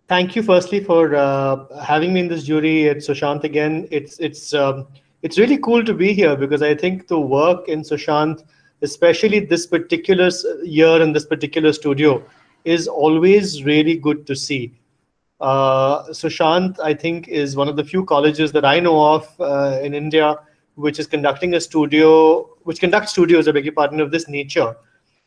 Thank you firstly for having me in this jury. It's Sushant again. It's really cool to be here because I think the work in Sushant, especially this particular year in this particular studio, is always really good to see. Sushant, I think, is one of the few colleges that I know of in India which is conducting a studio, which conducts studios, I beg your pardon, of this nature,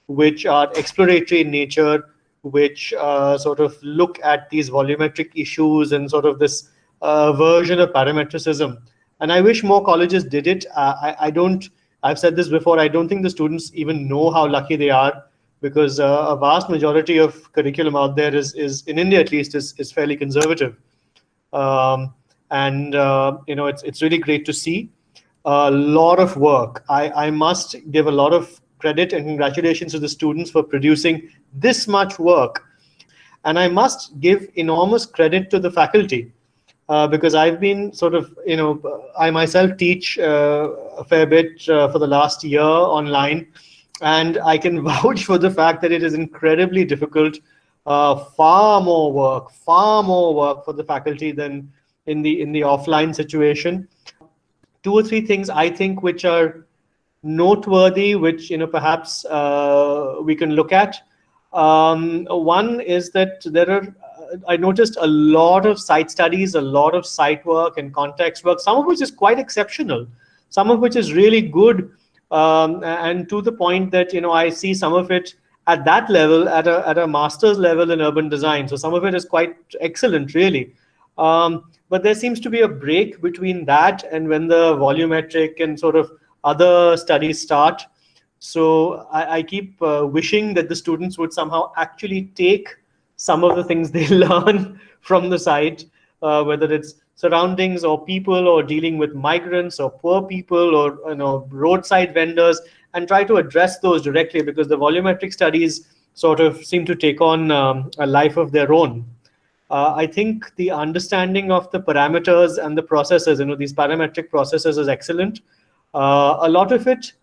which are exploratory in nature, which sort of look at these volumetric issues and sort of this version of parametricism. And I wish more colleges did it. I don't, I've said this before, I don't think the students even know how lucky they are because a vast majority of curriculum out there is in India at least, is fairly conservative. And it's really great to see a lot of work. I must give a lot of credit and congratulations to the students for producing this much work. And I must give enormous credit to the faculty because I've been sort of, I myself teach a fair bit for the last year online. And I can vouch for the fact that it is incredibly difficult, far more work for the faculty than in the offline situation. Two or three things I think which are noteworthy, which perhaps we can look at. One is that there are I noticed a lot of site studies, a lot of site work and context work, some of which is quite exceptional, some of which is really good, and to the point that I see some of it at that level, at a master's level in urban design. So some of it is quite excellent, really. But there seems to be a break between that and when the volumetric and sort of other studies start. So I keep wishing that the students would somehow actually take some of the things they learn from the site, whether it's surroundings or people or dealing with migrants or poor people or roadside vendors, and try to address those directly, because the volumetric studies sort of seem to take on a life of their own. I think the understanding of the parameters and the processes, these parametric processes, is excellent. A lot of it,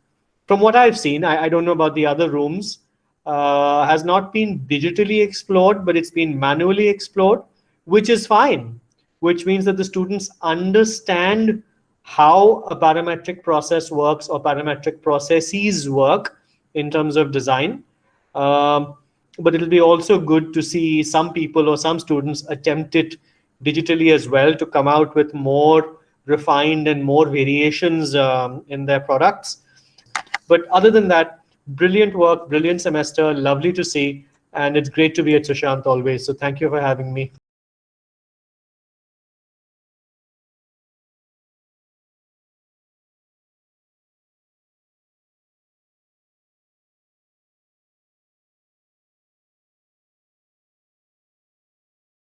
from what I've seen, I don't know about the other rooms, has not been digitally explored, but it's been manually explored, which is fine, which means that the students understand how a parametric process works or parametric processes work in terms of design. But it'll be also good to see some people or some students attempt it digitally as well to come out with more refined and more variations in their products. But other than that, brilliant work, brilliant semester, lovely to see. And it's great to be at Sushant always. So thank you for having me.